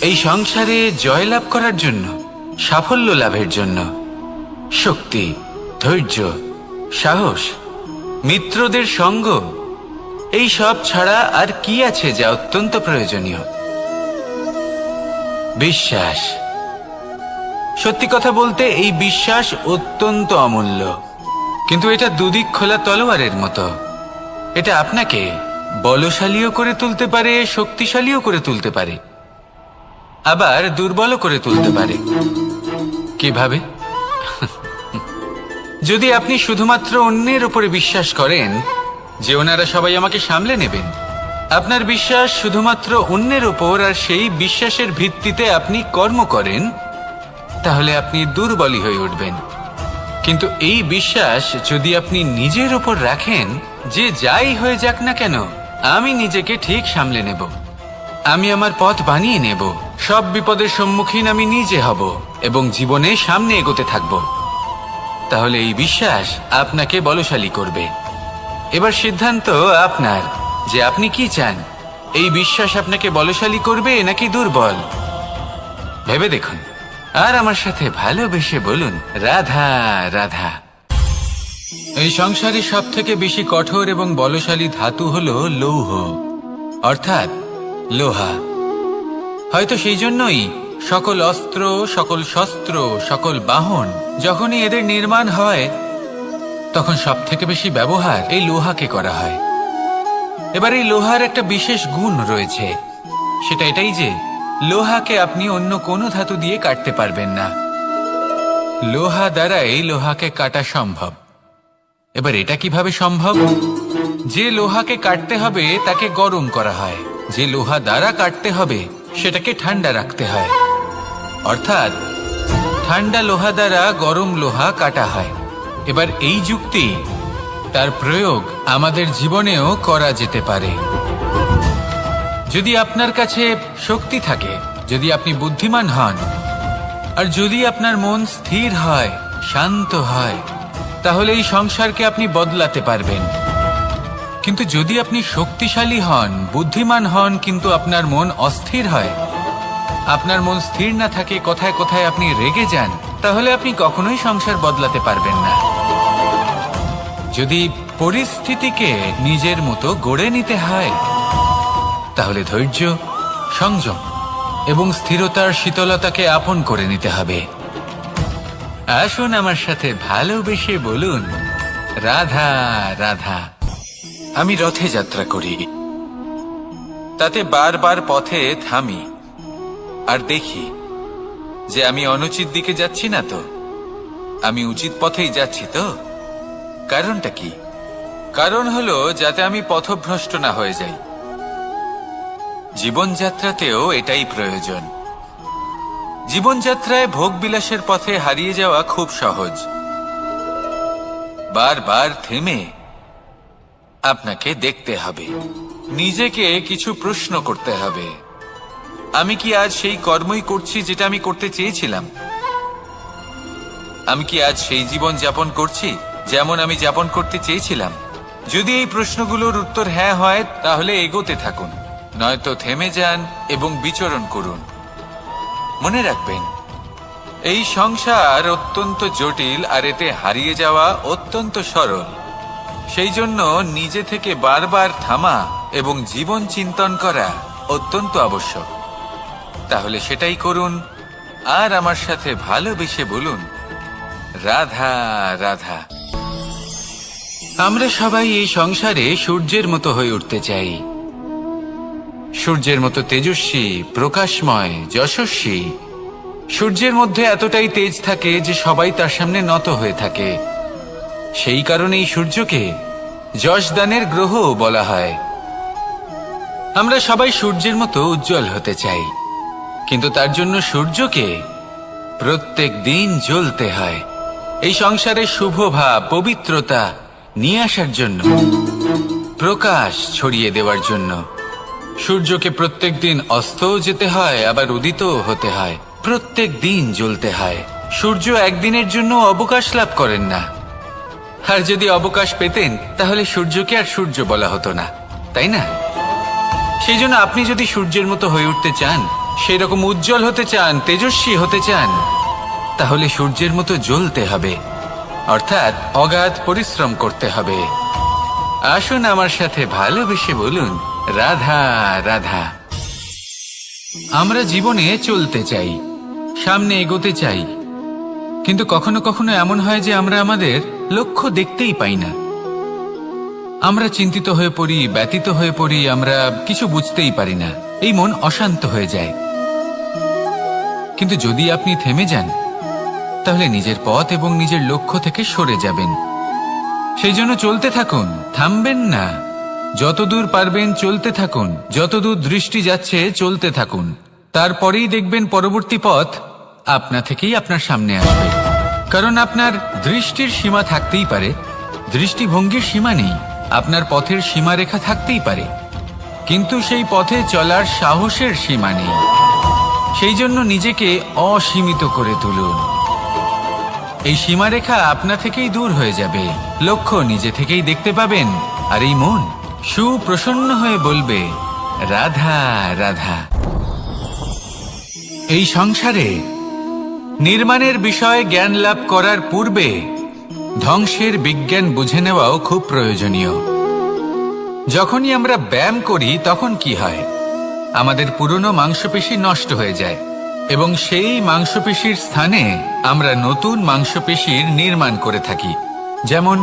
এই সংসারে জয়লাভ করার জন্য, সাফল্য লাভের জন্য শক্তি, ধৈর্য, সাহস, মিত্রদের সঙ্গ, এই সব ছাড়া আর কি আছে যা অত্যন্ত প্রয়োজনীয়? বিশ্বাস। সত্যি কথা বলতে এই বিশ্বাস অত্যন্ত অমূল্য, কিন্তু এটা দুদিক খোলা তলোয়ারের মতো। এটা আপনাকে বলশালীও করে তুলতে পারে, শক্তিশালীও করে তুলতে পারে, আবার দুর্বলও করে তুলতে পারে। কিভাবে? যদি আপনি শুধুমাত্র অন্যের উপরে বিশ্বাস করেন যে ওনারা সবাই আমাকে সামলে নেবেন, আপনার বিশ্বাস শুধুমাত্র অন্যের উপর, আর সেই বিশ্বাসের ভিত্তিতে আপনি কর্ম করেন, তাহলে আপনি দুর্বলই হয়ে উঠবেন। কিন্তু এই বিশ্বাস যদি আপনি নিজের উপর রাখেন যে যাই হয়ে যাক না কেন, আমি নিজেকে ঠিক সামলে নেব, আমি আমার পথ বানিয়ে নেব, সব বিপদের সম্মুখীন আমি নিজে হব এবং জীবনে সামনে এগোতে থাকব, তাহলে এই বিশ্বাস আপনাকে বলশালী করবে। এবার সিদ্ধান্ত আপনার যে আপনি কি চান, এই বিশ্বাস আপনাকে বলশালী করবে নাকি দুর্বল। ভেবে দেখুন, আর আমার সাথে ভালোবেসে বলুন, রাধা রাধা। এই সংসারে সব থেকে বেশি কঠোর এবং বলশালী ধাতু হলো লৌহ, অর্থাৎ লোহা। হয়তো সেই জন্যই সকল অস্ত্র, সকল শস্ত্র, সকল বাহন যখনই এদের নির্মাণ হয়, তখন সব থেকে বেশি ব্যবহার এই লোহাকে করা হয়। এবার এই লোহার একটা বিশেষ গুণ রয়েছে, সেটা এটাই যে লোহাকে আপনি অন্য কোনো ধাতু দিয়ে কাটতে পারবেন না। লোহা দ্বারাই লোহাকে কাটা সম্ভব। এবার এটা কিভাবে সম্ভব? যে লোহাকে কাটতে হবে তাকে গরম করা হয়, যে লোহা দ্বারা কাটতে হবে সেটাকে ঠান্ডা রাখতে হয়, অর্থাৎ ঠান্ডা লোহা দ্বারা গরম লোহা কাটা হয়। এবার এই যুক্তি, তার প্রয়োগ আমাদের জীবনেও করা যেতে পারে। যদি আপনার কাছে শক্তি থাকে, যদি আপনি বুদ্ধিমান হন, আর যদি আপনার মন স্থির হয়, শান্ত হয়, তাহলে এই সংসারকে আপনি বদলাতে পারবেন। কিন্তু যদি আপনি শক্তিশালী হন, বুদ্ধিমান হন, কিন্তু আপনার মন অস্থির হয়, আপনার মন স্থির না থাকে, কোথায় কোথায় আপনি রেগে যান, তাহলে আপনি কখনোই সংসার বদলাতে পারবেন না। যদি পরিস্থিতিকে নিজের মতো গড়ে নিতে হয়, তাহলে ধৈর্য, সংযম এবং স্থিরতার শীতলতাকে আপন করে নিতে হবে। আসুন আমার সাথে ভালোবেসে বলুন, রাধা রাধা। আমি রথে যাত্রা করি, তাতে বারবার পথে থামি আর দেখি যে আমি অনুচিত দিকে যাচ্ছি না তো, আমি উচিত পথেই যাচ্ছি তো। কারণটা কি? কারণ হলো যাতে আমি পথভ্রষ্ট না হয়ে যাই। জীবনযাত্রাতেও এটাই প্রয়োজন। জীবনযাত্রায় ভোগবিলাসের পথে হারিয়ে যাওয়া খুব সহজ। বারবার থেমে আপনাকে দেখতে হবে, নিজেকে কিছু প্রশ্ন করতে হবে। আমি কি আজ সেই কর্মই করছি যেটা আমি করতে চেয়েছিলাম? আমি কি আজ সেই জীবন যাপন করছি যেমন আমি যাপন করতে চেয়েছিলাম? যদি এই প্রশ্নগুলোর উত্তর হ্যাঁ হয়, তাহলে এগোতে থাকুন, নয়তো থেমে যান এবং বিচরণ করুন। মনে রাখবেন, এই সংসার অত্যন্ত জটিল, আর এতে হারিয়ে যাওয়া অত্যন্ত সরল। সেই জন্য নিজে থেকে বারবার থামা এবং জীবন চিন্তন করা অত্যন্ত আবশ্যক। তাহলে সেটাই করুন, আর আমার সাথে ভালোবেসে বলুন, রাধা রাধা। আমরা সবাই এই সংসারে সূর্যের মতো হয়ে উঠতে চাই, সূর্যের মতো তেজস্বী, প্রকাশময়, যশস্বী। সূর্যের মধ্যে এতটাই তেজ থাকে যে সবাই তার সামনে নত হয়ে থাকে। সেই কারণেই সূর্যকে যশদানের গ্রহ বলা হয়। আমরা সবাই সূর্যের মতো উজ্জ্বল হতে চাই, কিন্তু তার জন্য সূর্যকে প্রত্যেক দিন জ্বলতে হয়। এই সংসারে শুভ ভাব, পবিত্রতা নিয়ে আসার জন্য, প্রকাশ ছড়িয়ে দেওয়ার জন্য সূর্যকে প্রত্যেক দিন অস্তও যেতে হয়, আবার উদিতও হতে হয়, প্রত্যেক দিন জ্বলতে হয়। সূর্য একদিনের জন্য অবকাশ লাভ করেন না, আর যদি অবকাশ পেতেন তাহলে সূর্যকে আর সূর্য বলা হতো না, তাই না? সেই জন্য আপনি যদি সূর্যের মতো হয়ে উঠতে চান, সেই রকম উজ্জ্বল হতে চান, তেজস্বী হতে চান, তাহলে সূর্যের মতো জ্বলতে হবে, অর্থাৎ অগাধ পরিশ্রম করতে হবে। আসুন আমার সাথে ভালোবেসে বলুন, রাধা রাধা। আমরা জীবনে চলতে চাই, সামনে এগোতে চাই, কিন্তু কখনো কখনো এমন হয় যে আমরা আমাদের লক্ষ্য দেখতেই পাই না। আমরা চিন্তিত হয়ে পড়ি, ব্যতীত হয়ে পড়ি, আমরা কিছু বুঝতেই পারি না, এই মন অশান্ত হয়ে যায়। কিন্তু যদি আপনি থেমে যান, তাহলে নিজের পথ এবং নিজের লক্ষ্য থেকে সরে যাবেন। সেই জন্য চলতে থাকুন, থামবেন না। যতদূর পারবেন চলতে থাকুন, যতদূর দৃষ্টি যাচ্ছে চলতে থাকুন। তারপরেই দেখবেন পরবর্তী পথ আপনা থেকেই আপনার সামনে আসবে। কারণ আপনার দৃষ্টির সীমা থাকতেই পারে, দৃষ্টিভঙ্গির সীমা নেই। আপনার পথের সীমারেখা থাকতেই পারে, কিন্তু সেই পথে চলার সাহসের সীমা নেই। সেই জন্য নিজেকে অসীমিত করে তুলুন। এই সীমারেখা আপনা থেকেই দূর হয়ে যাবে, লক্ষ্য নিজে থেকেই দেখতে পাবেন, আর এই মন সুপ্রসন্ন হয়ে বলবে, রাধা রাধা। এই সংসারে নির্মাণের বিষয়ে জ্ঞান লাভ করার পূর্বে ধ্বংসের বিজ্ঞান বুঝে নেওয়াও খুব প্রয়োজনীয়। যখনই আমরা ব্যায়াম করি তখন কি হয়? আমাদের পুরনো মাংসপেশি নষ্ট হয়ে যায় এবং সেই মাংসপেশির স্থানে আমরা নতুন মাংসপেশির নির্মাণ করে থাকি। যেমন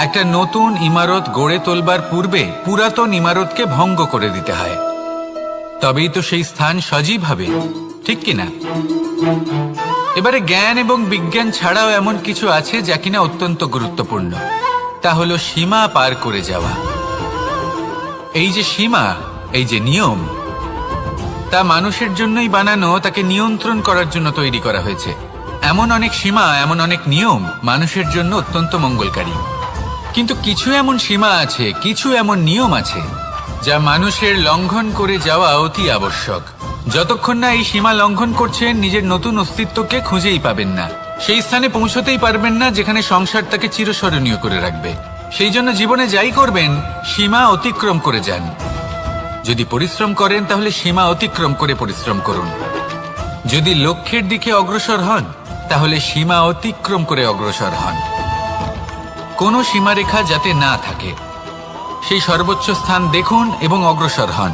একটা নতুন ইমারত গড়ে তোলবার পূর্বে পুরাতন ইমারতকে ভঙ্গ করে দিতে হয়, তবেই তো সেই স্থান সজীব হবে, ঠিক কিনা? এবারে জ্ঞান এবং বিজ্ঞান ছাড়াও এমন কিছু আছে যা কিনা অত্যন্ত গুরুত্বপূর্ণ, তা হলো সীমা পার করে যাওয়া। এই যে সীমা, এই যে নিয়ম, তা মানুষের জন্যই বানানো, তাকে নিয়ন্ত্রণ করার জন্য তৈরি করা হয়েছে। এমন অনেক সীমা, এমন অনেক নিয়ম মানুষের জন্য অত্যন্ত মঙ্গলকারী। কিন্তু কিছু এমন সীমা আছে, কিছু এমন নিয়ম আছে যা মানুষের লঙ্ঘন করে যাওয়া অতি আবশ্যক। যতক্ষণ না এই সীমা লঙ্ঘন করছেন, নিজের নতুন অস্তিত্বকে খুঁজেই পাবেন না, সেই স্থানে পৌঁছতেই পারবেন না যেখানে সংসার তাকে চিরস্মরণীয় করে রাখবে। সেই জন্য জীবনে যাই করবেন, সীমা অতিক্রম করে যান। যদি পরিশ্রম করেন তাহলে সীমা অতিক্রম করে পরিশ্রম করুন। যদি লক্ষ্যের দিকে অগ্রসর হন তাহলে সীমা অতিক্রম করে অগ্রসর হন। কোনো সীমারেখা যাতে না থাকে, সেই সর্বোচ্চ স্থান দেখুন এবং অগ্রসর হন।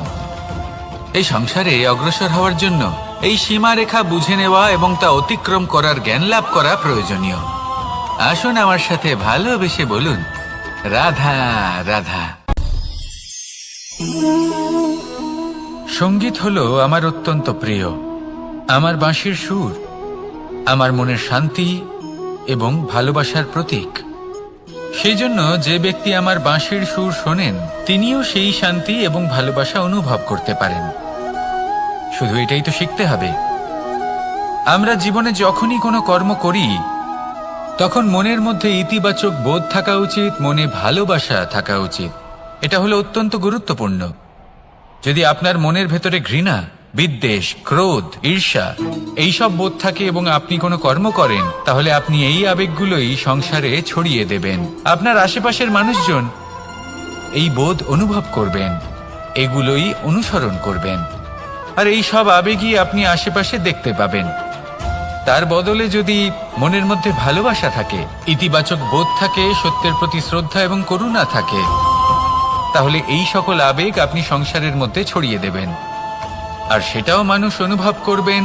এই সংসারে অগ্রসর হওয়ার জন্য এই সীমারেখা বুঝে নেওয়া এবং তা অতিক্রম করার জ্ঞান লাভ করা প্রয়োজনীয়। আসুন আমার সাথে ভালোবেসে বলুন, রাধা রাধা। সঙ্গীত হলো আমার অত্যন্ত প্রিয়। আমার বাঁশির সুর আমার মনের শান্তি এবং ভালোবাসার প্রতীক। সেই জন্য যে ব্যক্তি আমার বাঁশির সুর শোনেন, তিনিও সেই শান্তি এবং ভালোবাসা অনুভব করতে পারেন। শুধু এটাই তো শিখতে হবে। আমরা জীবনে যখনই কোনো কর্ম করি, তখন মনের মধ্যে ইতিবাচক বোধ থাকা উচিত, মনে ভালোবাসা থাকা উচিত। এটা হলো অত্যন্ত গুরুত্বপূর্ণ। যদি আপনার মনের ভেতরে ঘৃণা, বিদ্বেষ, ক্রোধ, ঈর্ষা এইসব বোধ থাকে এবং আপনি কোনো কর্ম করেন, তাহলে আপনি এই আবেগগুলোই সংসারে ছড়িয়ে দেবেন। আপনার আশেপাশের মানুষজন এই বোধ অনুভব করবেন, এগুলোই অনুসরণ করবেন, আর এই সব আবেগই আপনি আশেপাশে দেখতে পাবেন। তার বদলে যদি মনের মধ্যে ভালোবাসা থাকে, ইতিবাচক বোধ থাকে, সত্যের প্রতি শ্রদ্ধা এবং করুণা থাকে, তাহলে এই সকল আবেগ আপনি সংসারের মধ্যে ছড়িয়ে দেবেন, আর সেটাও মানুষ অনুভব করবেন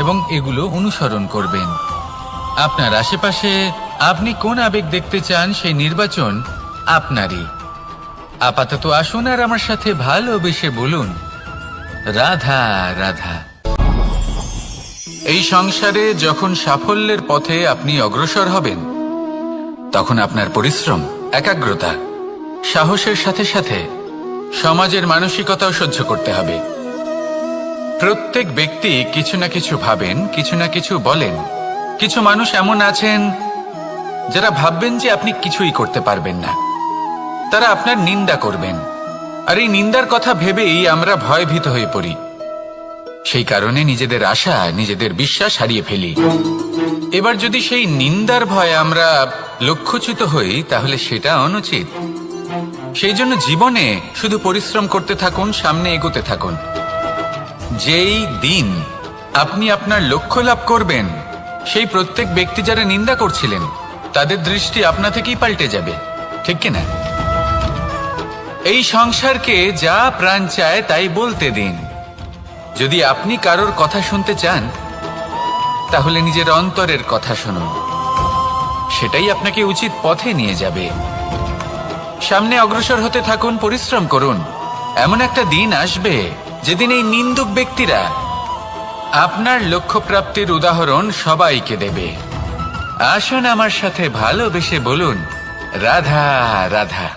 এবং এগুলো অনুসরণ করবেন। আপনার আশেপাশে আপনি কোন আবেগ দেখতে চান, সেই নির্বাচন আপনারই। আপাতত আসুন আর আমার সাথে ভালোবেসে বলুন, রাধা রাধা। এই সংসারে যখন সাফল্যের পথে আপনি অগ্রসর হবেন, তখন আপনার পরিশ্রম, একাগ্রতা, সাহসের সাথে সাথে সমাজের মানসিকতাও সহ্য করতে হবে। প্রত্যেক ব্যক্তি কিছু না কিছু ভাবেন, কিছু না কিছু বলেন। কিছু মানুষ এমন আছেন যারা ভাববেন যে আপনি কিছুই করতে পারবেন না, তারা আপনার নিন্দা করবেন, আর এই নিন্দার কথা ভেবেই আমরা ভয়ভীত হয়ে পড়ি। সেই কারণে নিজেদের আশা, নিজেদের বিশ্বাস হারিয়ে ফেলি। এবার যদি সেই নিন্দার ভয়ে আমরা লক্ষ্যচ্যুত হই, তাহলে সেটা অনুচিত। সেই জন্য জীবনে শুধু পরিশ্রম করতে থাকুন, সামনে এগোতে থাকুন। যেই দিন আপনি আপনার লক্ষ্য লাভ করবেন, সেই প্রত্যেক ব্যক্তি যারা নিন্দা করছিলেন তাদের দৃষ্টি আপনা থেকেই পাল্টে যাবে, ঠিক কিনা? এই সংসারকে যা প্রাণ চায় তাই বলতে দিন। যদি আপনি কারোর কথা শুনতে চান, তাহলে নিজের অন্তরের কথা শুনুন, সেটাই আপনাকে উচিত পথে নিয়ে যাবে। সামনে অগ্রসর হতে থাকুন, পরিশ্রম করুন। এমন একটা দিন আসবে যেদিন এই নিন্দুক ব্যক্তিরা আপনার লক্ষ্য প্রাপ্তির উদাহরণ সবাইকে দেবে। আসুন আমার সাথে ভালোবেসে বলুন, রাধা রাধা।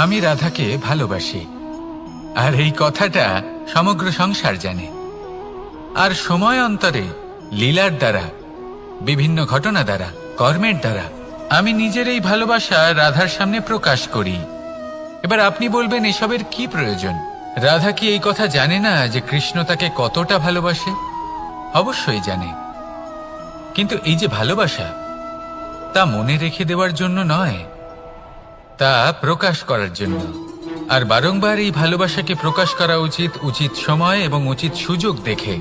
আমি রাধাকে ভালোবাসি, আর এই কথাটা সমগ্র সংসার জানে। আর সময় অন্তরে লীলার দ্বারা, বিভিন্ন ঘটনা দ্বারা, কর্মের দ্বারা আমি নিজের এই ভালোবাসা রাধার সামনে প্রকাশ করি। এবার আপনি বলবেন, এসবের কি প্রয়োজন? রাধা কি এই কথা জানে না যে কৃষ্ণ তাকে কতটা ভালোবাসে? অবশ্যই জানে, কিন্তু এই যে ভালোবাসা, তা মনে রেখে দেওয়ার জন্য নয়, তা প্রকাশ করার জন্য। আর বারংবার এই ভালোবাসাকে প্রকাশ করা উচিত, উচিত সময় এবং উচিত সুযোগ দেখে।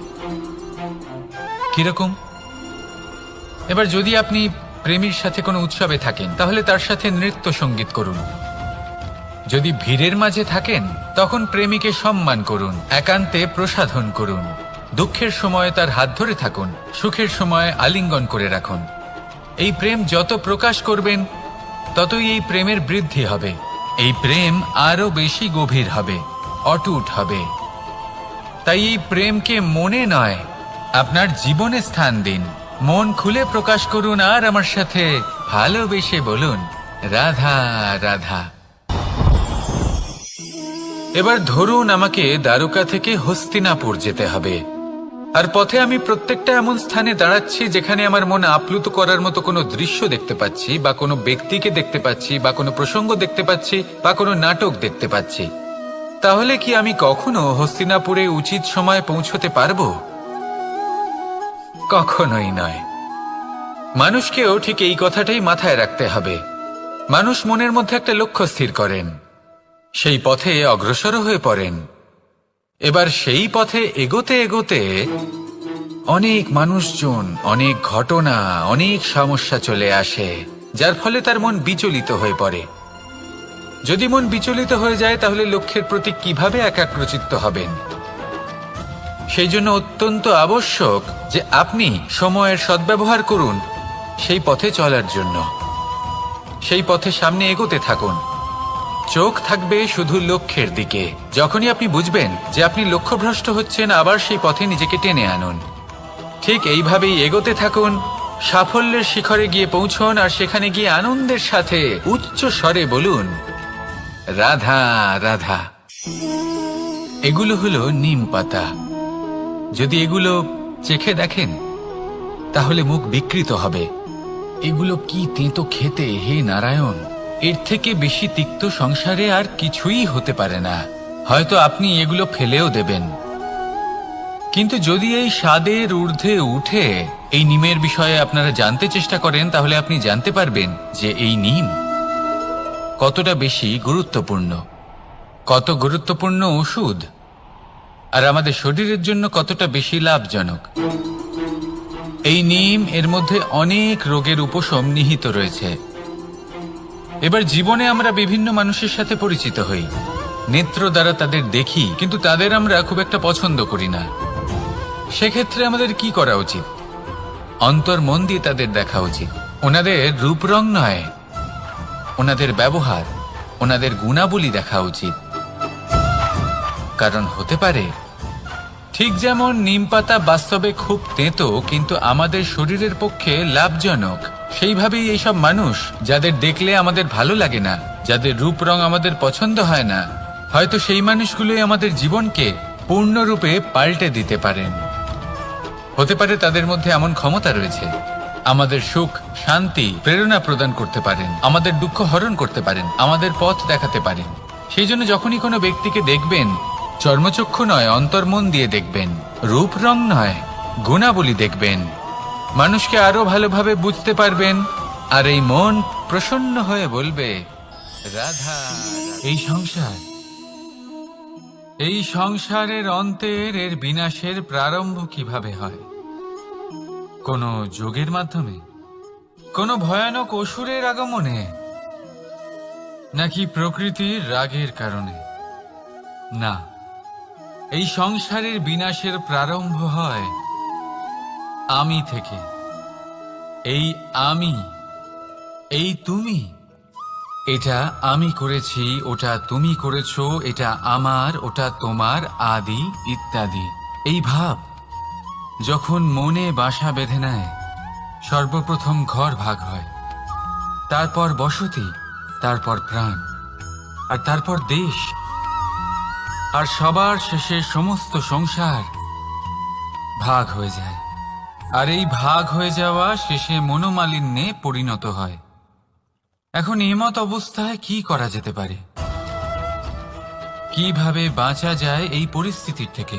কিরকম? এবার যদি আপনি প্রেমীর সাথে কোনো উৎসবে থাকেন, তাহলে তার সাথে নৃত্য সঙ্গীত করুন। যদি ভিড়ের মাঝে থাকেন, তখন প্রেমীকে সম্মান করুন, একান্তে প্রসাধন করুন। দুঃখের সময় তার হাত ধরে থাকুন, সুখের সময় আলিঙ্গন করে রাখুন। এই প্রেম যত প্রকাশ করবেন, ততই এই প্রেমের বৃদ্ধি হবে। এই প্রেম আরো বেশি গভীর হবে, অটুট হবে। তাই এই প্রেমকে মনে নয়, আপনার জীবনে স্থান দিন। মন খুলে প্রকাশ করুন, আর আমার সাথে ভালোবেসে বলুন, রাধা রাধা। এবার ধরুন আমাকে দ্বারকা থেকে হস্তিনাপুর যেতে হবে, আর পথে আমি প্রত্যেকটা এমন স্থানে দাঁড়াচ্ছি যেখানে আমার মন আপ্লুত করার মতো কোনো দৃশ্য দেখতে পাচ্ছি, বা কোনো ব্যক্তিকে দেখতে পাচ্ছি, বা কোনো প্রসঙ্গ দেখতে পাচ্ছি, বা কোনো নাটক দেখতে পাচ্ছি। তাহলে কি আমি কখনো হস্তিনাপুরে উচিত সময়ে পৌঁছতে পারবো? কখনোই নয়। মানুষকেও ঠিক এই কথাটাই মাথায় রাখতে হবে। মানুষ মনের মধ্যে একটা লক্ষ্য স্থির করেন, সেই পথে অগ্রসর হয়ে পড়েন। এবার সেই পথে এগোতে এগোতে অনেক মানুষজন, অনেক ঘটনা, অনেক সমস্যা চলে আসে, যার ফলে তার মন বিচলিত হয়ে পড়ে। যদি মন বিচলিত হয়ে যায়, তাহলে লক্ষ্যের প্রতি কিভাবে একাগ্রচিত্ত হবেন? সেই জন্য অত্যন্ত আবশ্যক যে আপনি সময়ের সদ্ব্যবহার করুন সেই পথে চলার জন্য। সেই পথে সামনে এগোতে থাকুন, চোখ থাকবে শুধু লক্ষ্যের দিকে। যখনই আপনি বুঝবেন যে আপনি লক্ষ্যভ্রষ্ট হচ্ছেন, আবার সেই পথে নিজেকে টেনে আনুন। ঠিক এইভাবেই এগোতে থাকুন, সাফল্যের শিখরে গিয়ে পৌঁছন, আর সেখানে গিয়ে আনন্দের সাথে উচ্চ স্বরে বলুন, রাধা রাধা। এগুলো হলো নিম পাতা। যদি এগুলো চেখে দেখেন, তাহলে মুখ বিকৃত হবে। এগুলো কি তেঁতো খেতে, হে নারায়ণ! এর থেকে বেশি তিক্ত সংসারে আর কিছুই হতে পারে না। হয়তো আপনি এগুলো ফেলেও দেবেন, কিন্তু যদি এই স্বাদের ঊর্ধ্বে উঠে এই নিমের বিষয়ে আপনারা জানতে চেষ্টা করেন, তাহলে আপনি জানতে পারবেন যে এই নিম কতটা বেশি গুরুত্বপূর্ণ, কত গুরুত্বপূর্ণ ওষুধ, আর আমাদের শরীরের জন্য কতটা বেশি লাভজনক। এই নিম, এর মধ্যে অনেক রোগের উপশম নিহিত রয়েছে। এবার জীবনে আমরা বিভিন্ন মানুষের সাথে পরিচিত হই, নেত্র দ্বারা তাদের দেখি, কিন্তু তাদের আমরা খুব একটা পছন্দ করি না। সেক্ষেত্রে আমাদের কি করা উচিত? অন্তর মন দিয়ে তাদের দেখা উচিত। ওনাদের রূপ রং নয়, ওনাদের ব্যবহার, ওনাদের গুণাবলী দেখা উচিত। কারণ হতে পারে ঠিক যেমন নিম পাতা বাস্তবে খুব তেঁতো, কিন্তু আমাদের শরীরের পক্ষে লাভজনক, সেইভাবেই এইসব মানুষ যাদের দেখলে আমাদের ভালো লাগে না, যাদের রূপ রং আমাদের পছন্দ হয় না, হয়তো সেই মানুষগুলোই আমাদের জীবনকে পূর্ণরূপে পাল্টে দিতে পারেন। হতে পারে তাদের মধ্যে এমন ক্ষমতা রয়েছে, আমাদের সুখ, শান্তি, প্রেরণা প্রদান করতে পারেন, আমাদের দুঃখ হরণ করতে পারেন, আমাদের পথ দেখাতে পারেন। সেই জন্য যখনই কোনো ব্যক্তিকে দেখবেন, চর্মচক্ষু নয়, অন্তর্মন দিয়ে দেখবেন, রূপ রং নয়, গুণাবলী দেখবেন। মানুষকে আরো ভালোভাবে বুঝতে পারবেন, আর এই মন প্রসন্ন হয়ে বলবে, রাধা। এই সংসার এই সংসারের অন্তের এর বিনাশের প্রারম্ভ কিভাবে হয়? কোনো যোগের মাধ্যমে, কোনো ভয়ানক অসুরের আগমনে, নাকি প্রকৃতির রাগের কারণে? না, এই সংসারের বিনাশের প্রারম্ভ হয় আমি থেকে। এই আমি, এই তুমি, এটা আমি করেছি, ওটা তুমি করেছো, এটা আমার, ওটা তোমার, আদি ইত্যাদি। এই ভাব যখন মনে বাসা বেঁধে নেয়, সর্বপ্রথম ঘর ভাগ হয়, তারপর বসতি, তারপর প্রাণ, আর তারপর দেশ, আর সবার শেষে সমস্ত সংসার ভাগ হয়ে যায়। আর এই ভাগ হয়ে যাওয়া শেষে মনোমালিন্যে পরিণত হয়। এখন এমত অবস্থায় কি করা যেতে পারে? কিভাবে বাঁচা যায় এই পরিস্থিতির থেকে?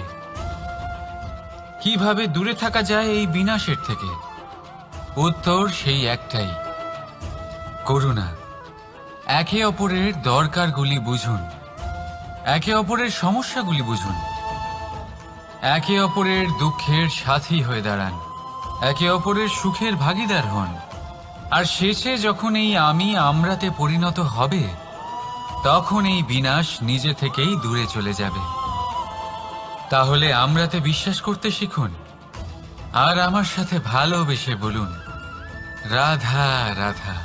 কিভাবে দূরে থাকা যায় এই বিনাশের থেকে? উত্তর সেই একটাই, করুণা। একে অপরের দরকারগুলি বুঝুন, একে অপরের সমস্যাগুলি বুঝুন, একে অপরের দুঃখের সাথী হয়ে দাঁড়ান, একে অপরের সুখের ভাগীদার হন। আর শেষে যখন এই আমি আমরাতে পরিণত হবে, তখন এই বিনাশ নিজে থেকেই দূরে চলে যাবে। তাহলে আমরাতে বিশ্বাস করতে শিখুন, আর আমার সাথে ভালোবেসে বলুন, রাধা রাধা।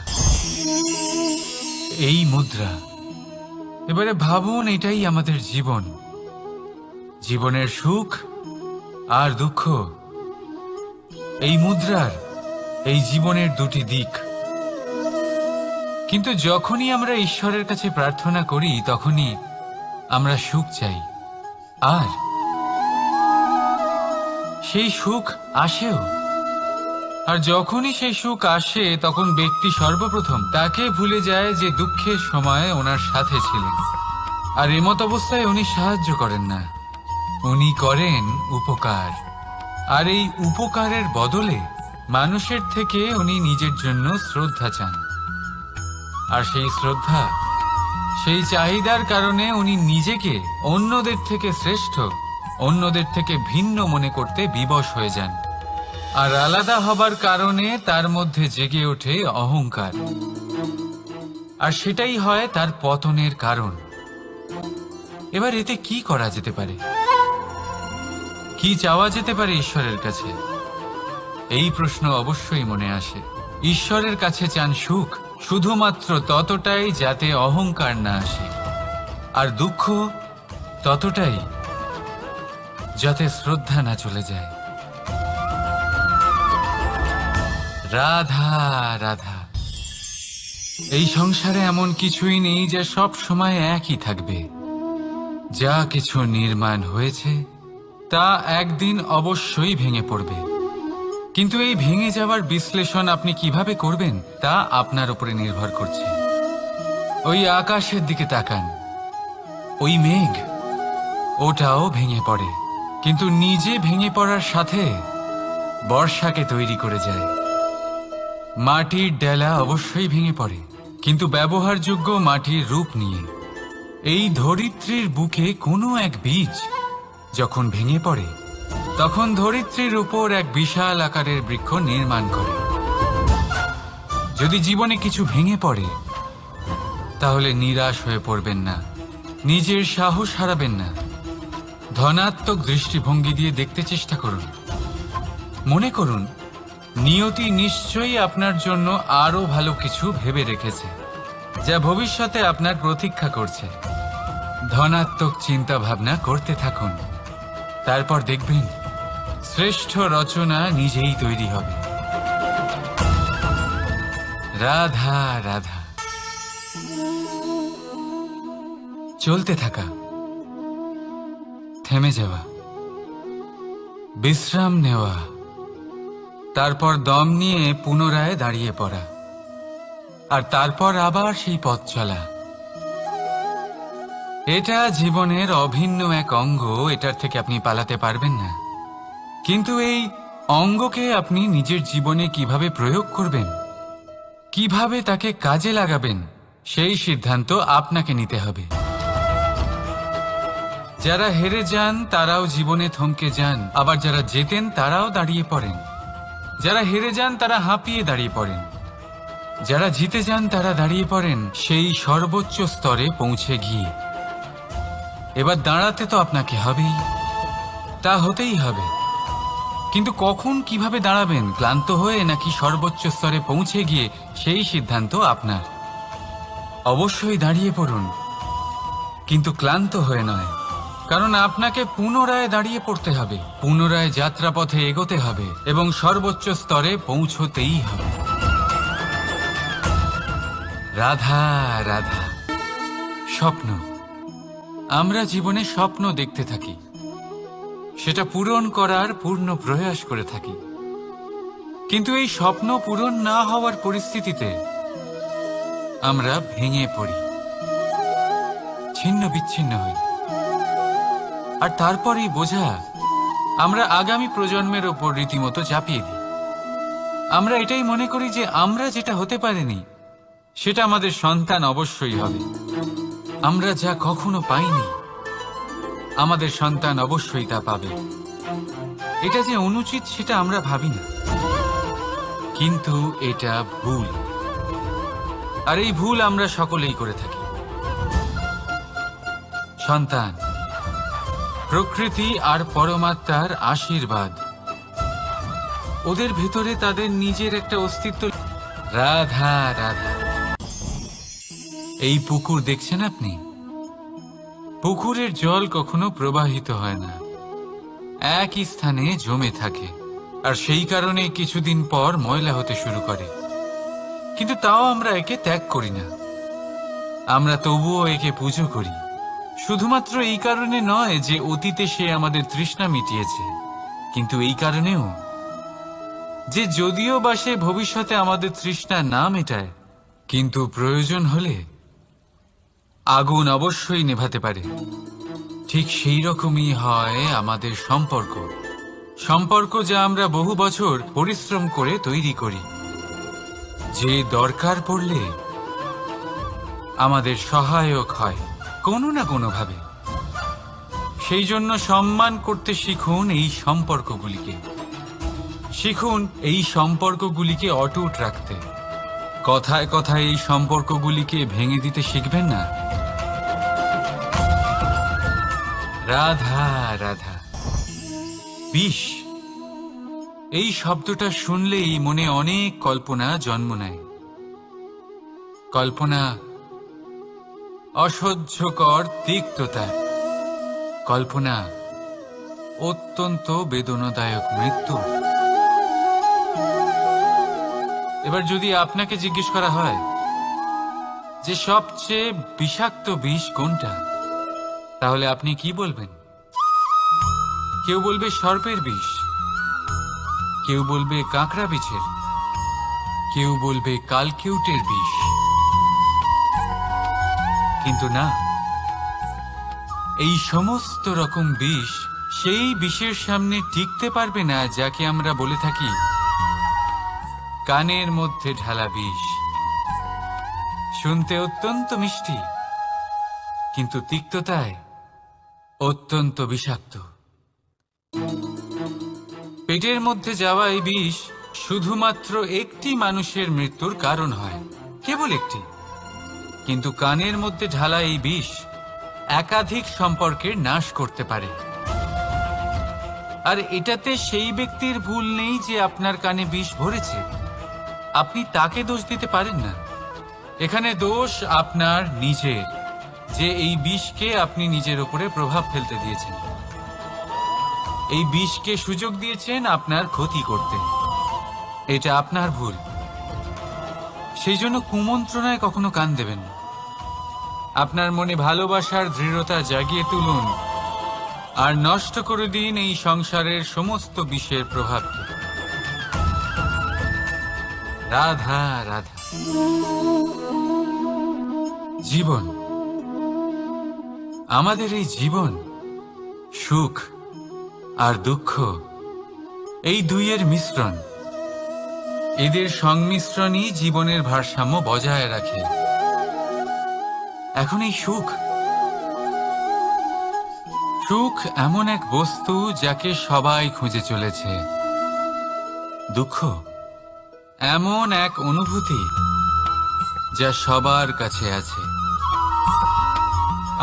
এই মুদ্রা। এবারে ভাবুন, এটাই আমাদের জীবন, জীবনের সুখ আর দুঃখ। এই মুদ্রার, এই জীবনের দুটি দিক। কিন্তু যখনই আমরা ঈশ্বরের কাছে প্রার্থনা করি, তখনই আমরা সুখ চাই, আর সেই সুখ আসেও। আর যখনই সেই সুখ আসে, তখন ব্যক্তি সর্বপ্রথম তাকে ভুলে যায় যে দুঃখের সময় ওনার সাথে ছিলেন। আর এমত অবস্থায় উনি সাহায্য করেন না, উনি করেন উপকার। আর এই উপকারের বদলে মানুষের থেকে উনি নিজের জন্য শ্রদ্ধা চান। আর সেই শ্রদ্ধা, সেই চাহিদার কারণে উনি নিজেকে অন্যদের থেকে শ্রেষ্ঠ, অন্যদের থেকে ভিন্ন মনে করতে বিবশ হয়ে যান। আর আলাদা হবার কারণে তার মধ্যে জেগে ওঠে অহংকার। আর সেটাই হয় তার পতনের কারণ। এবার এতে কি করা যেতে পারে? কি চাওয়া যেতে পারে ঈশ্বরের কাছে? এই প্রশ্ন অবশ্যই মনে আসে। ঈশ্বরের কাছে চান সুখ, শুধুমাত্র ততটাই যাতে অহংকার না আসে, আর দুঃখ ততটাই যাতে শ্রদ্ধা না চলে যায়। রাধা রাধা। এই সংসারে এমন কিছুই নেই যা সব সময় একই থাকবে। যা কিছু নির্মাণ হয়েছে তা একদিন অবশ্যই ভেঙে পড়বে। কিন্তু এই ভেঙে যাওয়ার বিশ্লেষণ আপনি কিভাবে করবেন তা আপনার উপরে নির্ভর করছে। ওই আকাশের দিকে তাকান, ওই মেঘ, ওটাও ভেঙে পড়ে, কিন্তু নিজে ভেঙে পড়ার সাথে বর্ষাকে তৈরি করে যায়। মাটির ডেলা অবশ্যই ভেঙে পড়ে, কিন্তু ব্যবহারযোগ্য মাটির রূপ নিয়ে। এই ধরিত্রীর বুকে কোনো এক বীজ যখন ভেঙে পড়ে, তখন ধরিত্রীর উপর এক বিশাল আকারের বৃক্ষ নির্মাণ করে। যদি জীবনে কিছু ভেঙে পড়ে, তাহলে নিরাশ হয়ে পড়বেন না, নিজের সাহস হারাবেন না। ধনাত্মক দৃষ্টিভঙ্গি দিয়ে দেখতে চেষ্টা করুন। মনে করুন, নিয়তি নিশ্চয়ই আপনার জন্য আরো ভালো কিছু ভেবে রেখেছে, যা ভবিষ্যতে আপনার প্রতীক্ষা করছে। ধনাত্মক চিন্তা ভাবনা করতে থাকুন, তারপর দেখবেন শ্রেষ্ঠ রচনা নিজেই তৈরি হবে। রাধা রাধা। চলতে থাকা, থেমে যাওয়া, বিশ্রাম নেওয়া, তারপর দম নিয়ে পুনরায় দাঁড়িয়ে পড়া, আর তারপর আবার সেই পথ চলা। এটা জীবনের অভিন্ন এক অঙ্গ, এটার থেকে আপনি পালাতে পারবেন না। কিন্তু এই অঙ্গকে আপনি নিজের জীবনে কিভাবে প্রয়োগ করবেন, কিভাবে তাকে কাজে লাগাবেন, সেই সিদ্ধান্ত আপনাকে নিতে হবে। যারা হেরে যান তারাও জীবনে থমকে যান, আবার যারা জেতেন তারাও দাঁড়িয়ে পড়েন। যারা হেরে যান তারা হাঁপিয়ে দাঁড়িয়ে পড়েন, যারা জিতে যান তারা দাঁড়িয়ে পড়েন সেই সর্বোচ্চ স্তরে পৌঁছে গিয়ে। এবার দাঁড়াতে তো আপনাকে হবেই, তা হতেই হবে। কিন্তু কখন কিভাবে দাঁড়াবেন, ক্লান্ত হয়ে নাকি সর্বোচ্চ স্তরে পৌঁছে গিয়ে, সেই সিদ্ধান্ত আপনার। অবশ্যই দাঁড়িয়ে পড়ুন, কিন্তু ক্লান্ত হয়ে নয়, কারণ আপনাকে পুনরায় দাঁড়িয়ে পড়তে হবে, পুনরায় যাত্রাপথে এগোতে হবে এবং সর্বোচ্চ স্তরে পৌঁছতেই হবে। রাধা রাধা। স্বপ্ন, আমরা জীবনে স্বপ্ন দেখতে থাকি, সেটা পূরণ করার পূর্ণ প্রয়াস করে থাকি। কিন্তু এই স্বপ্ন পূরণ না হওয়ার পরিস্থিতিতে আমরা ভেঙে পড়ি, ছিন্ন বিচ্ছিন্ন হই। আর তারপরেই বোঝা আমরা আগামী প্রজন্মের ওপর রীতিমতো চাপিয়ে দিই। আমরা এটাই মনে করি যে আমরা যেটা হতে পারিনি সেটা আমাদের সন্তান অবশ্যই হবে। আমরা যা কখনো পাইনি আমাদের সন্তান অবশ্যই তা পাবে। এটা যে অনুচিত সেটা আমরা ভাবি না, কিন্তু এটা ভুল। আর এই ভুল আমরা সকলেই করে থাকি। সন্তান প্রকৃতি আর পরমাত্মার আশীর্বাদ, ওদের ভেতরে তাদের নিজের একটা অস্তিত্ব। রাধা রাধা। এই পুকুর দেখছেন আপনি, পুকুরের জল কখনো প্রবাহিত হয় না, একই স্থানে জমে থাকে। আর সেই কারণে কিছুদিন পর ময়লা হতে শুরু করে। কিন্তু তাও আমরা একে ত্যাগ করি না, আমরা তবুও একে পুজো করি। শুধুমাত্র এই কারণে নয় যে অতীতে সে আমাদের তৃষ্ণা মিটিয়েছে, কিন্তু এই কারণেও যে যদিও বা সে ভবিষ্যতে আমাদের তৃষ্ণা না মেটায়, কিন্তু প্রয়োজন হলে আগুন অবশ্যই নেভাতে পারে। ঠিক সেই রকমই হয় আমাদের সম্পর্ক, সম্পর্ক যা আমরা বহু বছর পরিশ্রম করে তৈরি করি, যে দরকার পড়লে আমাদের সহায়ক হয় কোনো না কোনোভাবে। সেই জন্য সম্মান করতে শিখুন এই সম্পর্কগুলিকে, শিখুন এই সম্পর্কগুলিকে অটুট রাখতে। কথায় কথায় এই সম্পর্কগুলিকে ভেঙে দিতে শিখবেন না। রাধা রাধা। বিষ, এই শব্দটা শুনলেই মনে অনেক কল্পনা জন্ম নেয়। কল্পনা অসহ্যকর তিক্ততা, কল্পনা অত্যন্ত বেদনাদায়ক মৃত্যু। এবার যদি আপনাকে জিজ্ঞেস করা হয় যে সবচেয়ে বিষাক্ত বিষ কোনটা, তাহলে আপনি কি বলবেন? কেউ বলবে সর্পের বিষ, কেউ বলবে কাঁকড়া বিছের, কেউ বলবে কালকিউটের বিষ। কিন্তু না, এই সমস্ত রকম বিষ সেই বিষের সামনে টিকতে পারবে না যাকে আমরা বলে থাকি কানের মধ্যে ঢালা বিষ। শুনতে অত্যন্ত মিষ্টি, কিন্তু তিক্ততায় অত্যন্ত বিষাক্ত। পেটের মধ্যে যাওয়া এই বিষ শুধুমাত্র একটি মানুষের মৃত্যুর কারণ হয়, কেবল একটি। কিন্তু কানের মধ্যে ঢালা এই বিষ একাধিক সম্পর্কের নাশ করতে পারে। আর এটাতে সেই ব্যক্তির ভুল নেই যে আপনার কানে বিষ ভরেছে, আপনি তাকে দোষ দিতে পারেন না। এখানে দোষ আপনার নিজের, যে এই বিষকে আপনি নিজের উপরে প্রভাব ফেলতে দিয়েছেন, এই বিষকে সুযোগ দিয়েছেন আপনার ক্ষতি করতে। এটা আপনার ভুল। সেই জন্য কুমন্ত্রণায় কখনো কান দেবেন না। আপনার মনে ভালোবাসার দৃঢ়তা জাগিয়ে তুলুন আর নষ্ট করে দিন এই সংসারের সমস্ত বিষের প্রভাবকে। রাধা রাধা। জীবন, আমাদের এই জীবন, সুখ আর দুঃখ, এই দুইয়ের মিশ্রণ। এদের সংমিশ্রণই জীবনের ভারসাম্য বজায় রাখে। এখন এই সুখ, সুখ এমন এক বস্তু যাকে সবাই খুঁজে চলেছে। দুঃখ এমন এক অনুভূতি যা সবার কাছে আছে।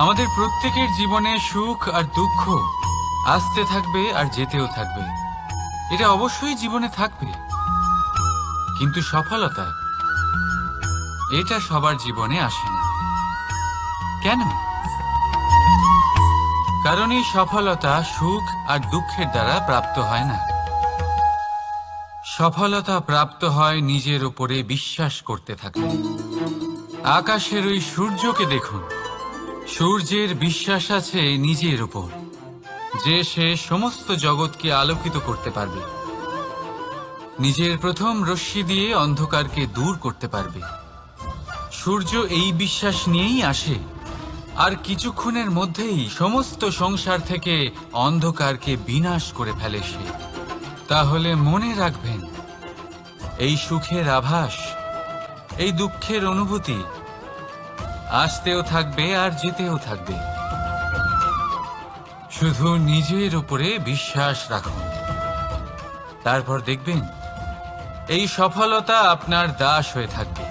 আমাদের প্রত্যেকের জীবনে সুখ আর দুঃখ আসতে থাকবে আর যেতেও থাকবে। এটা অবশ্যই জীবনে থাকবে, কিন্তু সফলতা এটা সবার জীবনে আসে না। কেন? কারণ এই সফলতা সুখ আর দুঃখের দ্বারা প্রাপ্ত হয় না। সফলতা প্রাপ্ত হয় নিজের উপরে বিশ্বাস করতে থাকলে। আকাশের ওই সূর্যকে দেখুন, সূর্যের বিশ্বাস আছে নিজের উপর যে সে সমস্ত জগৎকে আলোকিত করতে পারবে, নিজের প্রথম রশ্মি দিয়ে অন্ধকারকে দূর করতে পারবে। সূর্য এই বিশ্বাস নিয়েই আসে, আর কিছুক্ষণের মধ্যেই সমস্ত সংসার থেকে অন্ধকারকে বিনাশ করে ফেলে সে। তাহলে মনে রাখবেন, এই সুখের আভাস, এই দুঃখের অনুভূতি আসতেও থাকবে আর যেতেও থাকবে। শুধু নিজের উপরে বিশ্বাস রাখুন, তারপর দেখবেন এই সফলতা আপনার দাস হয়ে থাকবে।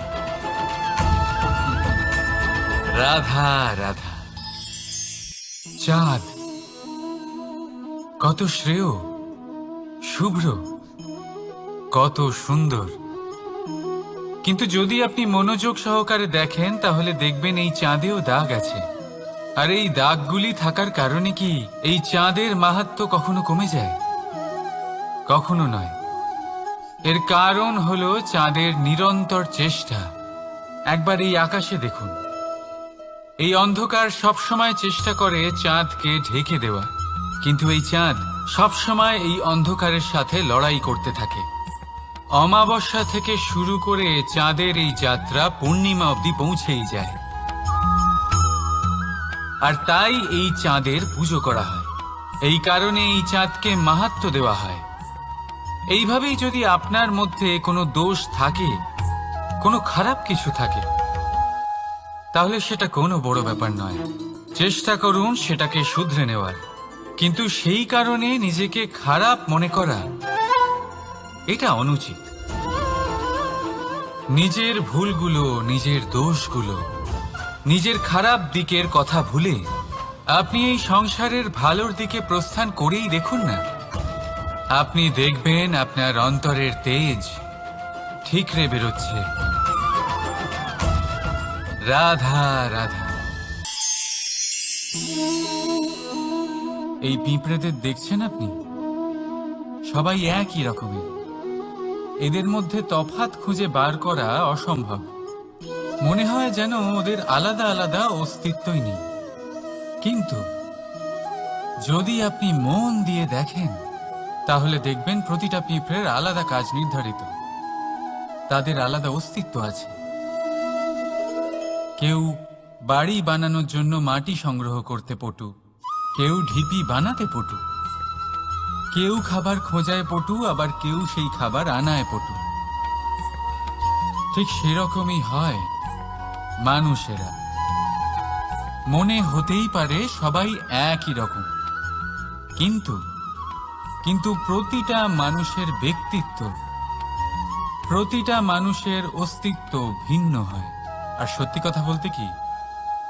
রাধা রাধা। চাঁদ কত শ্রেয়, শুভ্র, কত সুন্দর, কিন্তু যদি আপনি মনোযোগ সহকারে দেখেন তাহলে দেখবেন এই চাঁদেও দাগ আছে। আর এই দাগগুলি থাকার কারণে কি এই চাঁদের মাহাত্ম্য কখনো কমে যায়? কখনো নয়। এর কারণ হলো চাঁদের নিরন্তর চেষ্টা। একবার এই আকাশে দেখুন, এই অন্ধকার সবসময় চেষ্টা করে চাঁদকে ঢেকে দেওয়া, কিন্তু এই চাঁদ সবসময় এই অন্ধকারের সাথে লড়াই করতে থাকে। অমাবস্যা থেকে শুরু করে চাঁদের এই যাত্রা পূর্ণিমা অবধি পৌঁছেই যায়। আর তাই এই চাঁদের পুজো করা হয়, এই কারণে এই চাঁদকে মাহাত্ম্য দেওয়া হয়। এইভাবেই যদি আপনার মধ্যে কোনো দোষ থাকে, কোনো খারাপ কিছু থাকে, তাহলে সেটা কোনো বড় ব্যাপার নয়। চেষ্টা করুন সেটাকে শুধরে নেওয়ার, কিন্তু সেই কারণে নিজেকে খারাপ মনে করা এটা অনুচিত। নিজের ভুলগুলো, নিজের দোষগুলো, নিজের খারাপ দিকের কথা ভুলে আপনি এই সংসারের ভালোর দিকে প্রস্থান করেই দেখুন না। আপনি দেখবেন আপনার অন্তরের তেজ ঠিকরে বেরোচ্ছে। রাধা রাধা। এই পিঁপড়েদের দেখছেন আপনি? সবাই একই রকমের। এদের মধ্যে তফাৎ খুঁজে বার করা অসম্ভব। মনে হয় যেন ওদের আলাদা আলাদা অস্তিত্বই নেই। কিন্তু যদি আপনি মন দিয়ে দেখেন তাহলে দেখবেন প্রতিটা পিঁপড়ের আলাদা কাজ নির্ধারিত, তাদের আলাদা অস্তিত্ব আছে। কেউ বাড়ি বানানোর জন্য মাটি সংগ্রহ করতে পটু, কেউ ঢিপি বানাতে পটু, কেউ খাবার খোঁজায় পটু, আবার কেউ সেই খাবার আনায় পটু। ঠিক সেরকমই হয় মানুষেরা। মনে হতেই পারে সবাই একই রকম, কিন্তু প্রতিটা মানুষের ব্যক্তিত্ব, প্রতিটা মানুষের অস্তিত্ব ভিন্ন হয়। আর সত্যি কথা বলতে কি,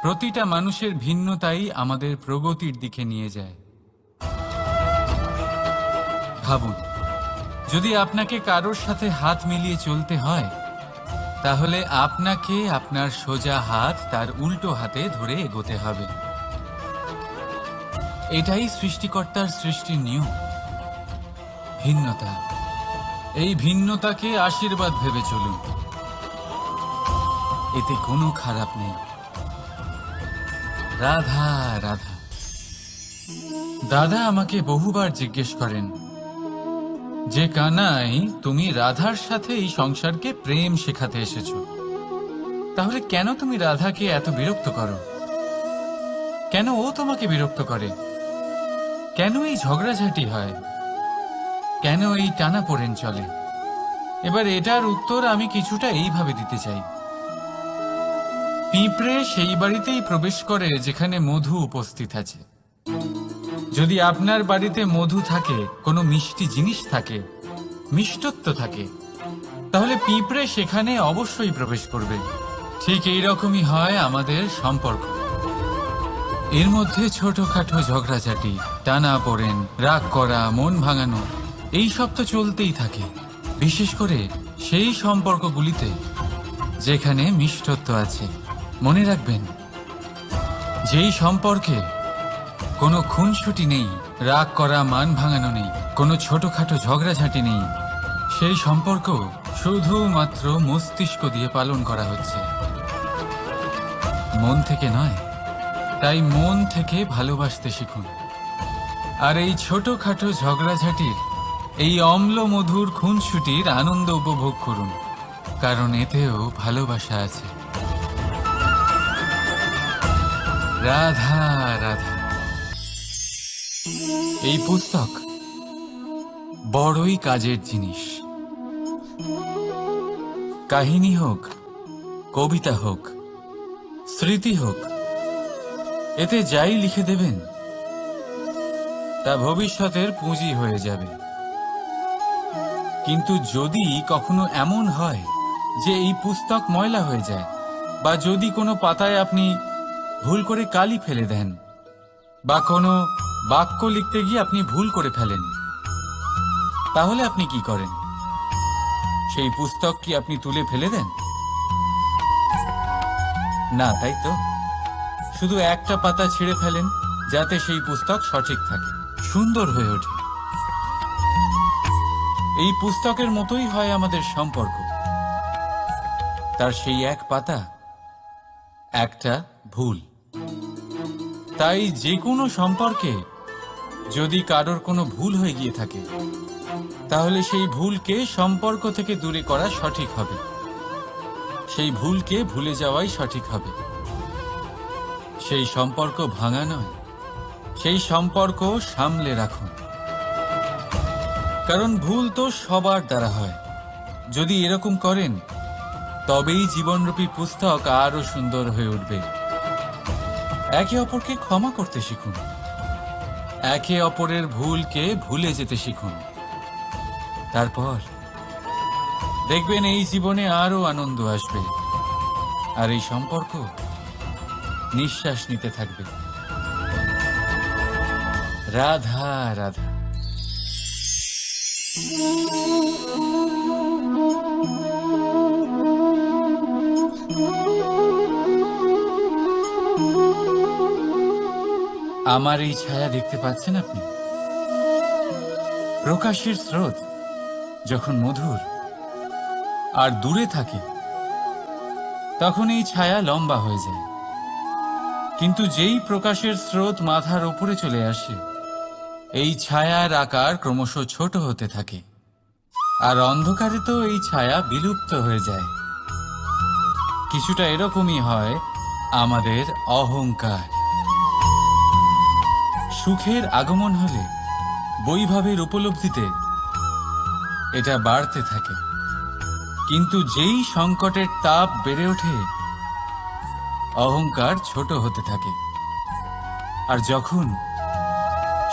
প্রতিটা মানুষের ভিন্নতাই আমাদের প্রগতির দিকে নিয়ে যায়। ভাবুন, যদি আপনাকে কারোর সাথে হাত মিলিয়ে চলতে হয়, তাহলে আপনাকে আপনার সোজা হাত তার উল্টো হাতে ধরে এগোতে হবে। এটাই সৃষ্টিকর্তার সৃষ্টির নিয়ম। ভিন্নতা, এই ভিন্নতাকে আশীর্বাদ ভেবে চলুন, এতে কোনো খারাপ নেই। রাধা রাধা। দাদা আমাকে বহুবার জিজ্ঞেস করেন যে কানাই, তুমি রাধার সাথে এই সংসারকে প্রেম শেখাতে এসেছো, তাহলে কেন তুমি রাধাকে এত বিরক্ত করো? কেন ও তোমাকে বিরক্ত করে? কেন এই ঝগড়াঝাটি হয়? কেন এই টানাপোড়েন চলে? এবার এটার উত্তর আমি কিছুটা এইভাবে দিতে চাই। পিঁপড়ে সেই বাড়িতেই প্রবেশ করে যেখানে মধু উপস্থিত আছে। যদি আপনার বাড়িতে মধু থাকে, কোনো মিষ্টি জিনিস থাকে, মিষ্টত্ব থাকে, তাহলে পিঁপড়ে সেখানে অবশ্যই প্রবেশ করবে। ঠিক এইরকমই হয় আমাদের সম্পর্ক। এর মধ্যে ছোটখাটো ঝগড়াঝাটি, টানাপোড়েন, রাগ করা, মন ভাঙানো, এই সব তো চলতেই থাকে। বিশেষ করে সেই সম্পর্কগুলিতে যেখানে মিষ্টত্ব আছে। মনে রাখবেন, যেই সম্পর্কে কোনো খুনসুটি নেই, রাগ করা, মান ভাঙানো নেই, কোনো ছোটখাটো ঝগড়াঝাটি নেই, সেই সম্পর্ক শুধুমাত্র মস্তিষ্ক দিয়ে পালন করা হচ্ছে, মন থেকে নয়। তাই মন থেকে ভালোবাসতে শিখুন। আর এই ছোটখাটো ঝগড়াঝাটির, এই অম্ল মধুর খুনসুটির আনন্দ উপভোগ করুন, কারণ এতেও ভালোবাসা আছে। রাধা রাধা। এই পুস্তক বড়ই কাজের জিনিস। কাহিনী হোক, কবিতা হোক, স্মৃতি হোক, এতে যাই লিখে দেবেন তা ভবিষ্যতের পুঁজি হয়ে যাবে। কিন্তু যদি কখনো এমন হয় যে এই পুস্তক ময়লা হয়ে যায়, বা যদি কোনো পাতায় আপনি ভুল করে কালি ফেলে দেন, বা কোনো বাক্য লিখতে গিয়ে আপনি ভুল করে ফেলেন, তাহলে আপনি কি করেন? সেই পুস্তক কি আপনি তুলে ফেলে দেন? না, তাই তো। শুধু একটা পাতা ছিঁড়ে ফেলেন, যাতে সেই পুস্তক সঠিক থাকে, সুন্দর হয়ে ওঠে। এই পুস্তকের মতোই হয় আমাদের সম্পর্ক। তার সেই এক পাতা, একটা ভুল। তাই যে কোনো সম্পর্কে যদি কারোর কোনো ভুল হয়ে গিয়ে থাকে, তাহলে সেই ভুলকে সম্পর্ক থেকে দূরে করা সঠিক হবে। সেই ভুলকে ভুলে যাওয়াই সঠিক হবে। সেই সম্পর্ক ভাঙা নয়, সেই সম্পর্ক সামলে রাখুন। কারণ ভুল তো সবার দ্বারা হয়। যদি এরকম করেন, তবেই জীবনরূপী পুস্তক আরো সুন্দর হয়ে উঠবে। একে অপরকে ক্ষমা করতে শিখুন। একে অপরের ভুলকে ভুলে যেতে শিখুন। তারপর দেখবেন এই জীবনে আরো আনন্দ আসবে, আর এই সম্পর্ক নিঃশ্বাস নিতে থাকবে। রাধা রাধা। আমার এই ছায়া দেখতে পাচ্ছেন আপনি? প্রকাশের স্রোত যখন মধুর আর দূরে থাকে, তখন এই ছায়া লম্বা হয়ে যায়। কিন্তু যেই প্রকাশের স্রোত মাথার উপরে চলে আসে, এই ছায়ার আকার ক্রমশ ছোট হতে থাকে। আর অন্ধকারে তো এই ছায়া বিলুপ্ত হয়ে যায়। কিছুটা এরকমই হয় আমাদের অহংকার। সুখের আগমন হলে, বৈভবের উপলব্ধিতে এটা বাড়তে থাকে। কিন্তু যেই সংকটের তাপ বেড়ে ওঠে, অহংকার ছোট হতে থাকে। আর যখন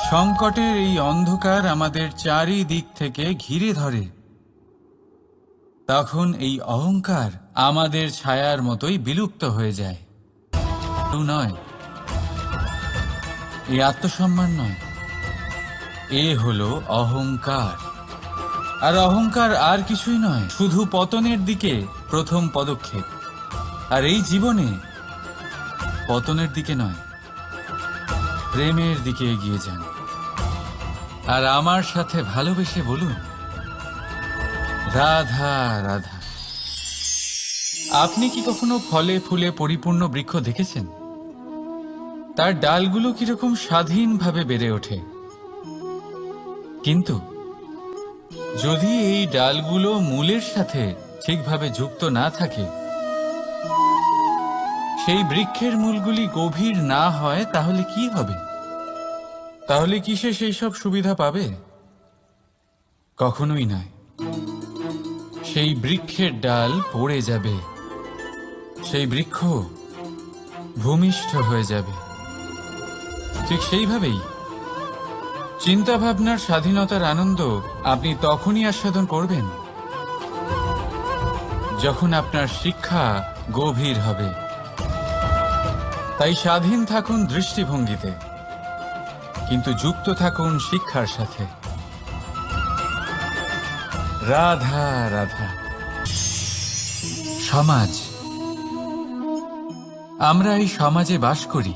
সংকটের এই অন্ধকার আমাদের চারিদিক থেকে ঘিরে ধরে, তখন এই অহংকার আমাদের ছায়ার মতোই বিলুপ্ত হয়ে যায়। নয়, এই আত্মসম্মান নয়, এ হলো অহংকার। আর অহংকার আর কিছুই নয়, শুধু পতনের দিকে প্রথম পদক্ষেপ। আর এই জীবনে পতনের দিকে নয়, প্রেমের দিকে এগিয়ে যান। আর আমার সাথে ভালোবেসে বলুন, রাধা রাধা। আপনি কি কখনো ফলে ফুলে পরিপূর্ণ বৃক্ষ দেখেছেন? তার ডালগুলো কিরকম স্বাধীনভাবে বেড়ে ওঠে। কিন্তু যদি এই ডালগুলো মূলের সাথে ঠিকভাবে যুক্ত না থাকে, সেই বৃক্ষের মূলগুলি গভীর না হয়, তাহলে কি হবে? তাহলে কি সে সেই সব সুবিধা পাবে? কখনোই নয়। সেই বৃক্ষের ডাল পড়ে যাবে, সেই বৃক্ষ ভূমিষ্ঠ হয়ে যাবে। ঠিক সেইভাবেই চিন্তা ভাবনার স্বাধীনতার আনন্দ আপনি তখনই আস্বাদন করবেন যখন আপনার শিক্ষা গভীর হবে। তাই স্বাধীন থাকুন দৃষ্টিভঙ্গিতে, কিন্তু যুক্ত থাকুন শিক্ষার সাথে। রাধা রাধা। সমাজ, আমরা এই সমাজে বাস করি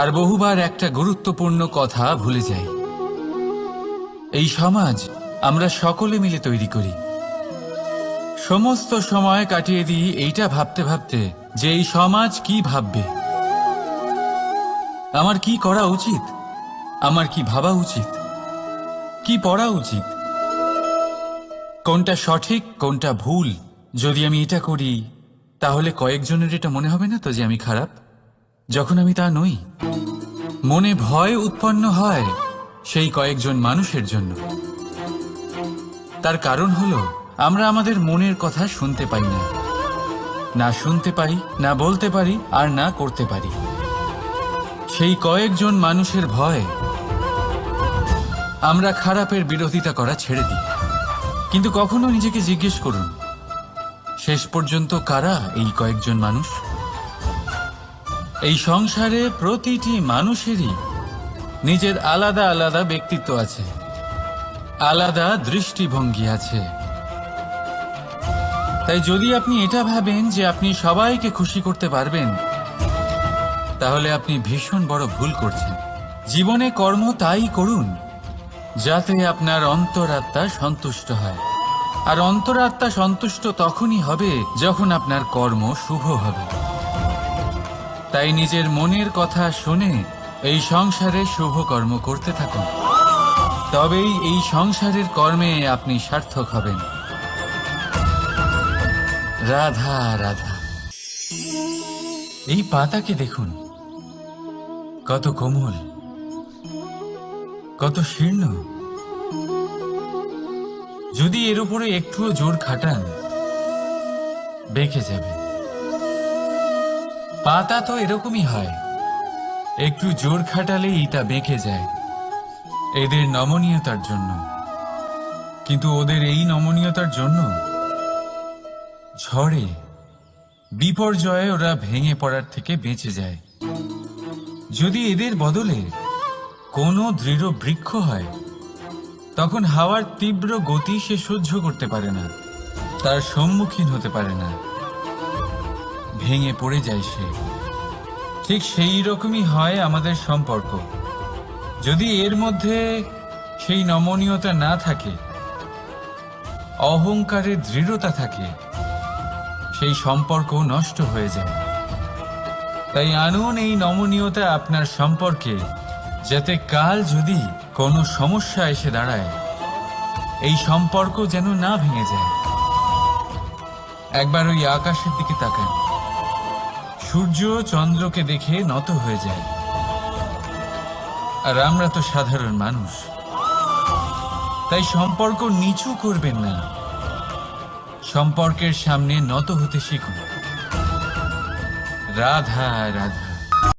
আর বহুবার একটা গুরুত্বপূর্ণ কথা ভুলে যাই। এই সমাজ আমরা সকলে মিলে তৈরি করি। সমস্ত সময় কাটিয়ে দিই এইটা ভাবতে ভাবতে যে এই সমাজ কি ভাববে, আমার কি করা উচিত, আমার কি ভাবা উচিত, কি পড়া উচিত, কোনটা সঠিক কোনটা ভুল। যদি আমি এটা করি তাহলে কয়েকজনের এটা মনে হবে না তো যে আমি খারাপ, যখন আমি তা নই। মনে ভয় উৎপন্ন হয় সেই কয়েকজন মানুষের জন্য। তার কারণ হলো আমরা আমাদের মনের কথা শুনতে পাই না, না শুনতে পারি, না বলতে পারি, আর না করতে পারি। সেই কয়েকজন মানুষের ভয় আমরা খারাপের বিরোধিতা করা ছেড়ে দিই। কিন্তু কখনো নিজেকে জিজ্ঞেস করুন, শেষ পর্যন্ত কারা এই কয়েকজন মানুষ? এই সংসারে প্রতিটি মানুষেরই নিজের আলাদা আলাদা ব্যক্তিত্ব আছে, আলাদা দৃষ্টিভঙ্গি আছে। তাই যদি আপনি এটা ভাবেন যে আপনি সবাইকে খুশি করতে পারবেন, তাহলে আপনি ভীষণ বড় ভুল করছেন। জীবনে কর্ম তাই করুন যাতে আপনার অন্তরাত্মা সন্তুষ্ট হয়, আর অন্তরাত্মা সন্তুষ্ট তখনই হবে যখন আপনার কর্ম শুভ হবে। তাই নিজের মনের কথা শুনে এই সংসারে শুভ কর্ম করতে থাকুন, তবেই এই সংসারের কর্মে আপনি সার্থক হবেন। রাধা রাধা। এই পাতাকে দেখুন, কত কোমল, কত শীর্ণ। যদি এর উপরে একটুও জোর খাটান বেঁকে যাবে। পাতা তো এরকমই হয়, একটু জোর খাটালেই তা বেঁকে যায় এদের নমনীয়তার জন্য। কিন্তু ওদের এই নমনীয়তার জন্য ঝড়ে বিপর্যয়ে ওরা ভেঙে পড়ার থেকে বেঁচে যায়। যদি এদের বদলে কোনো দৃঢ় বৃক্ষ হয়, তখন হাওয়ার তীব্র গতি সে সহ্য করতে পারে না, তার সম্মুখীন হতে পারে না, ভেঙে পড়ে যায় সে। ঠিক সেই রকমই হয় আমাদের সম্পর্ক। যদি এর মধ্যে সেই নমনীয়তা না থাকে, অহংকারের দৃঢ়তা থাকে, সেই সম্পর্ক নষ্ট হয়ে যায়। তাই আনুন এই নমনীয়তা আপনার সম্পর্কে, যাতে কাল যদি কোনো সমস্যা এসে দাঁড়ায় এই সম্পর্ক যেন না ভেঙে যায়। একবার ওই আকাশের দিকে তাকান, সূর্য চন্দ্রকে দেখে নত হয়ে যায়, আর আমরা তো সাধারণ মানুষ। তাই সম্পর্ক নিচু করবেন না, সম্পর্কের সামনে নত হতে শিখুন। রাধা রাধা।